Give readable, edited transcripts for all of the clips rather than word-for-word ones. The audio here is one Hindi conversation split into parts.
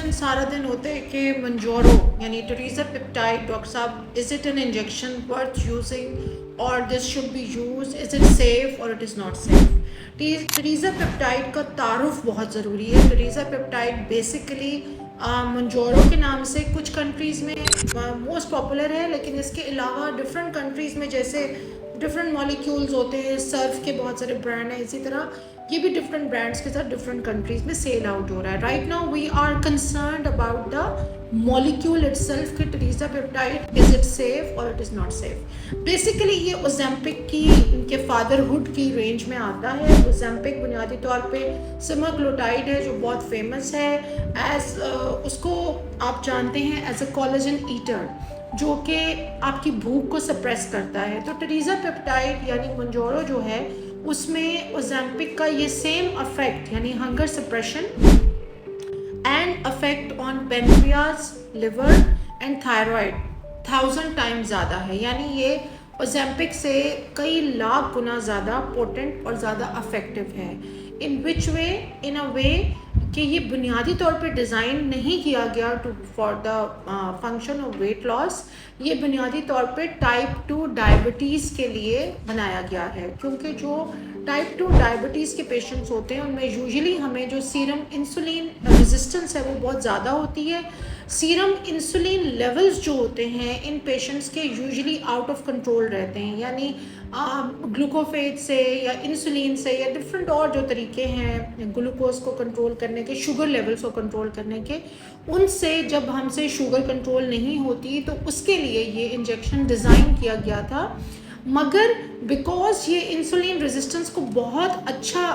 क्वेश्चन सारा दिन होते हैं कि मंजोरो यानी टेरिज़ापेप्टाइड डॉक्टर साहब, is it an injection worth using और this should be use, is it safe और it is not safe. Tirzepatide का तारुफ बहुत ज़रूरी है। टेरिज़ापेप्टाइड बेसिकली मंजोरो के नाम से कुछ कंट्रीज़ में मोस्ट पॉपुलर है, लेकिन इसके अलावा डिफरेंट कंट्रीज़ में जैसे डिफरेंट मॉलिक्यूल्स होते हैं, सर्फ के बहुत सारे ब्रांड हैं, इसी तरह ये भी डिफरेंट ब्रांड्स के साथ डिफरेंट कंट्रीज में सेल आउट हो रहा है। Right now we are concerned about the molecule itself कि टेरिज़ापेप्टाइड इज इट सेफ और it is not safe. Basically ये ओज़ेम्पिक की इनके फादरहुड की रेंज में आता है। ओज़ेम्पिक बुनियादी तौर पे सेमाग्लोटाइड है जो बहुत फेमस है एज उसको आप जानते हैं एज अ कोलेजन ईटर, जो कि आपकी भूख को सप्रेस करता है। तो टेरिज़ापेप्टाइड यानी मंजोरो जो है उसमें ओज़ेम्पिक का ये सेम अफेक्ट यानी hunger suppression and affect on pancreas, liver and thyroid 1000 times ज़्यादा है। यानी ये ओज़ेम्पिक से कई लाख गुना ज़्यादा पोटेंट और ज़्यादा अफेक्टिव है। इन विच वे? इन अ वे कि ये बुनियादी तौर पे डिज़ाइन नहीं किया गया for the function of weight loss. ये बुनियादी तौर पे टाइप 2 डायबिटीज़ के लिए बनाया गया है, क्योंकि जो टाइप 2 डायबिटीज़ के पेशेंट्स होते हैं उनमें यूजुअली हमें जो सीरम इंसुलिन रेजिस्टेंस है वो बहुत ज़्यादा होती है। सीरम इंसुलिन लेवल्स जो होते हैं इन पेशेंट्स के यूजुअली आउट ऑफ कंट्रोल रहते हैं, यानी ग्लूकोफेज से या इंसुलिन से या डिफरेंट और जो तरीके हैं ग्लूकोज को कंट्रोल करने के, शुगर लेवल्स को कंट्रोल करने के, उनसे जब हमसे शुगर कंट्रोल नहीं होती तो उसके लिए ये इंजेक्शन डिज़ाइन किया गया था। मगर बिकॉज ये इंसुलिन रेजिस्टेंस को बहुत अच्छा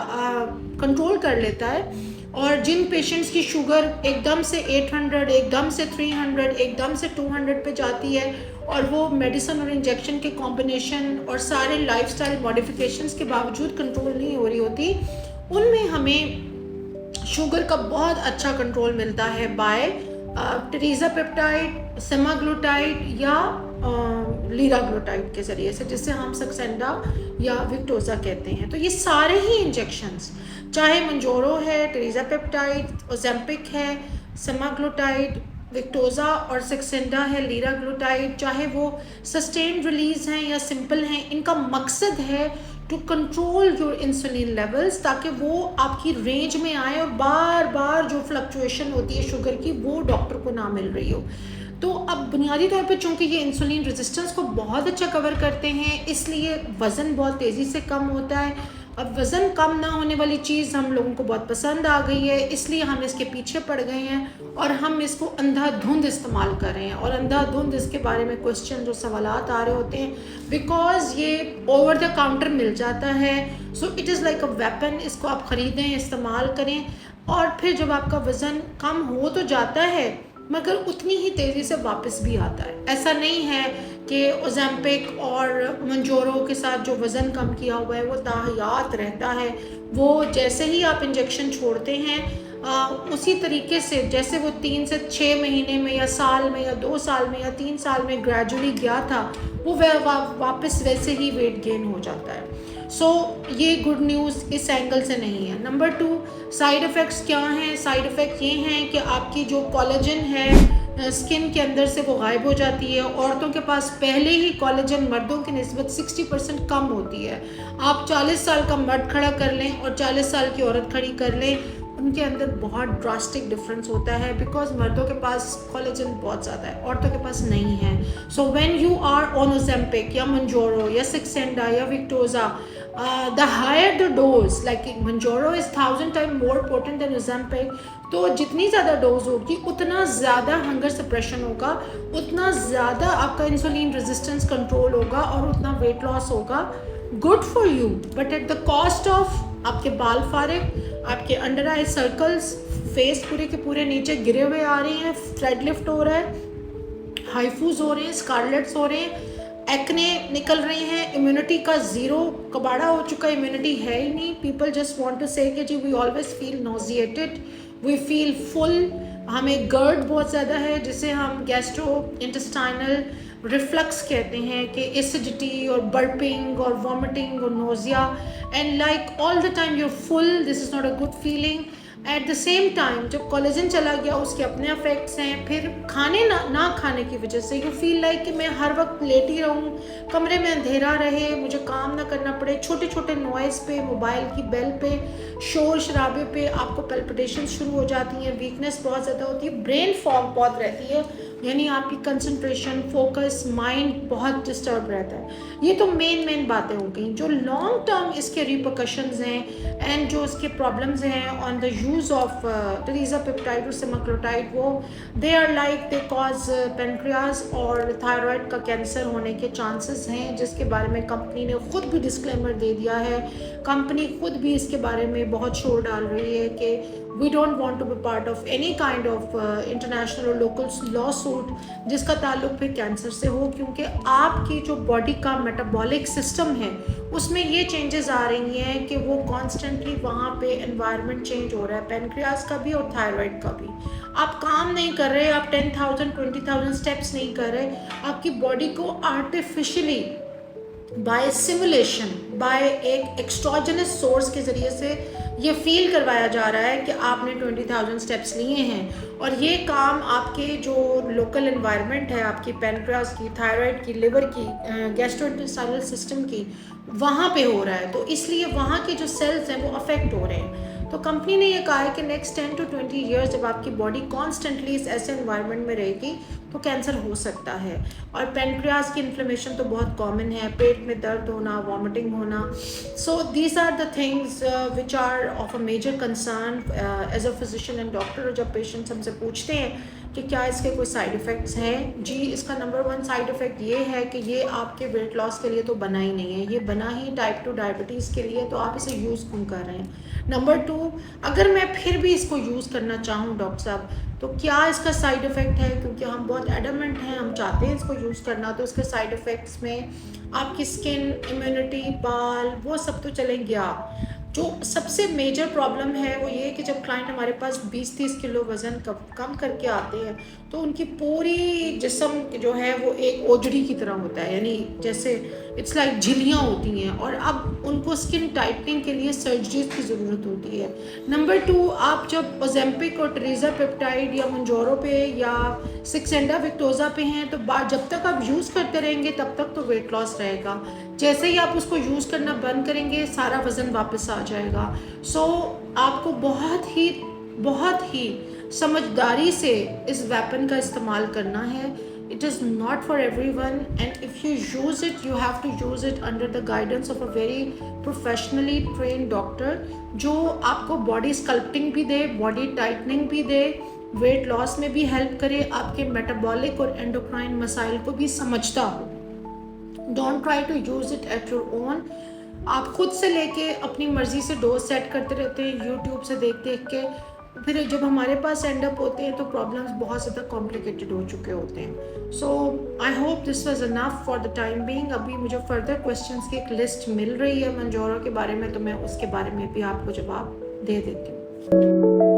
कंट्रोल कर लेता है और जिन पेशेंट्स की शुगर एकदम से 800, एकदम से 300, एकदम से 200 पे जाती है और वो मेडिसिन और इंजेक्शन के कॉम्बिनेशन और सारे लाइफस्टाइल मॉडिफिकेशंस के बावजूद कंट्रोल नहीं हो रही होती, उनमें हमें शुगर का बहुत अच्छा कंट्रोल मिलता है बाय टेरिज़ापेप्टाइड, सेमाग्लोटाइड या लीराग्लोटाइड के ज़रिए से, जिससे हम सक्सेंडा या विक्टोज़ा कहते हैं। तो ये सारे ही इंजेक्शंस, चाहे मंजोरो है, टेरिज़ापेप्टाइड, ओज़ेम्पिक है, सेमाग्लोटाइड, विक्टोज़ा और सक्सेंडा है, लीराग्लोटाइड, चाहे वो सस्टेन्ड रिलीज़ हैं या सिंपल हैं, इनका मकसद है to control your insulin levels, ताकि वो आपकी रेंज में आए और बार बार जो फ्लक्चुएशन होती है शुगर की वो डॉक्टर को ना मिल रही हो। तो अब बुनियादी तौर पे चूँकि ये इंसुलिन रेजिस्टेंस को बहुत अच्छा कवर करते हैं, इसलिए वज़न बहुत तेज़ी से कम होता है। अब वज़न कम ना होने वाली चीज़ हम लोगों को बहुत पसंद आ गई है, इसलिए हम इसके पीछे पड़ गए हैं और हम इसको अंधाधुंध इस्तेमाल कर रहे हैं। और अंधाधुंध इसके बारे में क्वेश्चन जो सवालात आ रहे होते हैं, बिकॉज ये ओवर द काउंटर मिल जाता है, so it is like a weapon. इसको आप ख़रीदें, इस्तेमाल करें और फिर जब आपका वज़न कम हो तो जाता है मगर उतनी ही तेज़ी से वापस भी आता है। ऐसा नहीं है कि ओज़ेम्पिक और मंजोरो के साथ जो वज़न कम किया हुआ है वो ताहयात रहता है। वो जैसे ही आप इंजेक्शन छोड़ते हैं उसी तरीके से जैसे वो 3 से 6 महीने में या साल में या 2 साल में या 3 साल में ग्रेजुअली गया था, वो वापस वैसे ही वेट गेन हो जाता है। सो ये गुड न्यूज़ इस एंगल से नहीं है। नंबर 2, साइड इफ़ेक्ट्स क्या हैं? साइड इफ़ेक्ट ये हैं कि आपकी जो कोलेजन है स्किन के अंदर से वो गायब हो जाती है। औरतों के पास पहले ही कोलेजन मर्दों की निस्बत 60% कम होती है। आप 40 साल का मर्द खड़ा कर लें और 40 साल की औरत खड़ी कर लें, उनके अंदर बहुत ड्रास्टिक डिफरेंस होता है, बिकॉज मर्दों के पास कोलेजन बहुत ज़्यादा है, औरतों के पास नहीं है। So when you are on Ozempic या मंजोरो या सक्सेंडा या विक्टोज़ा, the higher the dose, like Manjaro is 1000 times more potent than Ozempic, तो जितनी ज़्यादा डोज होगी उतना ज़्यादा हंगर सप्रेशन होगा, उतना ज़्यादा आपका इंसुलिन रेजिस्टेंस कंट्रोल होगा और उतना वेट लॉस होगा। Good for you, but at the cost of आपके बाल फारिग, आपके अंडर आई सर्कल्स, फेस पूरे के पूरे नीचे गिरे हुए आ रहे हैं, थ्रेड लिफ्ट हो रहा है, हाइफूज हो रहे हैं, स्कारलेट्स हो रहे हैं, एक्ने निकल रही हैं, इम्यूनिटी का ज़ीरो कबाड़ा हो चुका है, इम्यूनिटी है ही नहीं। People just want to say that जी we always feel nauseated, we feel full, हमें गर्ड बहुत ज़्यादा है जिसे हम गैस्ट्रो इंटेस्टाइनल रिफ्लक्स कहते हैं, कि एसिडिटी और बर्पिंग और वॉमिटिंग और nausea and like all the time you're full, this is not a good feeling। At the same time जब कोलेजन चला गया उसके अपने इफेक्ट्स हैं। फिर खाने ना खाने की वजह से यू फील लाइक कि मैं हर वक्त लेटी रहूं, कमरे में अंधेरा रहे, मुझे काम ना करना पड़े, छोटे छोटे नॉइज़ पे, मोबाइल की बेल पे, शोर शराबे पे आपको पैल्पिटेशन शुरू हो जाती हैं, वीकनेस बहुत ज़्यादा होती है, ब्रेन फॉग बहुत रहती है, यानी आपकी कंसंट्रेशन, फोकस, माइंड बहुत डिस्टर्ब रहता है। ये तो मेन बातें हो गई। जो लॉन्ग टर्म इसके रिपरकशंस हैं एंड जो इसके प्रॉब्लम्स हैं on the use of tirzepatide और सेमाग्लोटाइड, वो they are like they cause pancreas और थायराइड का कैंसर होने के चांसेस हैं, जिसके बारे में कंपनी ने खुद भी डिस्क्लेमर दे दिया है। कंपनी खुद भी इसके बारे में बहुत शोर डाल रही है कि we don't want to be part of any kind of international और लोकल लॉ सूट जिसका ताल्लुक फिर कैंसर से हो, क्योंकि आपकी जो बॉडी का मेटाबॉलिक सिस्टम है उसमें ये चेंजेस आ रही हैं कि वो कॉन्स्टेंटली वहाँ पे एनवायरनमेंट चेंज हो रहा है, पेनक्रियाज का भी और थायराइड का भी। आप काम नहीं कर रहे, आप 10,000 20,000 स्टेप्स नहीं कर रहे, आपकी बॉडी को आर्टिफिशियली बाय सिमुलेशन, बाय एक एक्सट्रोजनस सोर्स के ज़रिए से ये फील करवाया जा रहा है कि आपने 20,000 स्टेप्स लिए हैं, और ये काम आपके जो लोकल एनवायरनमेंट है, आपकी पेनक्रियाज की, थायराइड की, लिवर की, गैस्ट्रोइंटेस्टाइनल सिस्टम की, वहाँ पे हो रहा है। तो इसलिए वहाँ के जो सेल्स हैं वो अफेक्ट हो रहे हैं। तो कंपनी ने ये कहा है कि नेक्स्ट 10 to 20 ईयर्स जब आपकी बॉडी कॉन्स्टेंटली इस ऐसे एनवायरनमेंट में रहेगी तो कैंसर हो सकता है। और पेनक्रियाज की इन्फ्लेमेशन तो बहुत कॉमन है, पेट में दर्द होना, वॉमिटिंग होना। So these are the things which are of a major concern as a physician and doctor. जब पेशेंट्स हमसे पूछते हैं कि क्या इसके कोई साइड इफ़ेक्ट्स हैं, जी इसका नंबर 1 साइड इफ़ेक्ट ये है कि ये आपके वेट लॉस के लिए तो बना ही नहीं है, ये बना ही टाइप 2 डायबिटीज़ के लिए, तो आप इसे यूज़ क्यों कर रहे हैं। नंबर 2, अगर मैं फिर भी इसको यूज़ करना चाहूँ डॉक्टर साहब, तो क्या इसका साइड इफ़ेक्ट है, क्योंकि हम बहुत एडमेंट हैं, हम चाहते हैं इसको यूज़ करना, तो इसके साइड इफ़ेक्ट्स में आपकी स्किन, इम्यूनिटी, बाल, वो सब तो चले गया। जो सबसे मेजर प्रॉब्लम है वो ये कि जब क्लाइंट हमारे पास 20-30 किलो वज़न कम करके आते हैं तो उनकी पूरी जिस्म जो है वो एक ओजड़ी की तरह होता है, यानी जैसे इट्स लाइक झिल्लियाँ होती हैं, और अब उनको स्किन टाइटनिंग के लिए सर्जरीज की ज़रूरत होती है। नंबर 2, आप जब ओजेम्पिक और टेरिज़ापेप्टाइड या मंजोरो पे या सिक्सेंडा विक्टोज़ा पे हैं तो जब तक आप यूज़ करते रहेंगे तब तक तो वेट लॉस रहेगा। जैसे ही आप उसको यूज़ करना बंद करेंगे सारा वज़न वापस आ जाएगा। सो आपको बहुत ही समझदारी से इस वेपन का इस्तेमाल करना है। It is not for everyone, and if you use it you have to use it under the guidance of a very professionally trained doctor, जो आपको बॉडी स्कल्पटिंग भी दे, बॉडी टाइटनिंग भी दे, वेट लॉस में भी हेल्प करे, आपके मेटाबॉलिक और एंडोक्राइन मसाइल को भी समझता हो। Don't try to use it at your own. आप खुद से लेके अपनी मर्ज़ी से डोज सेट करते रहते हैं यूट्यूब से देख के, फिर जब हमारे पास एंड अप होते हैं तो प्रॉब्लम्स बहुत ज़्यादा कॉम्प्लिकेटेड हो चुके होते हैं। So I hope this was enough for the time being. अभी मुझे फर्दर क्वेश्चंस की एक लिस्ट मिल रही है मंजोरो के बारे में, तो मैं उसके बारे में भी आपको जवाब दे देती हूँ।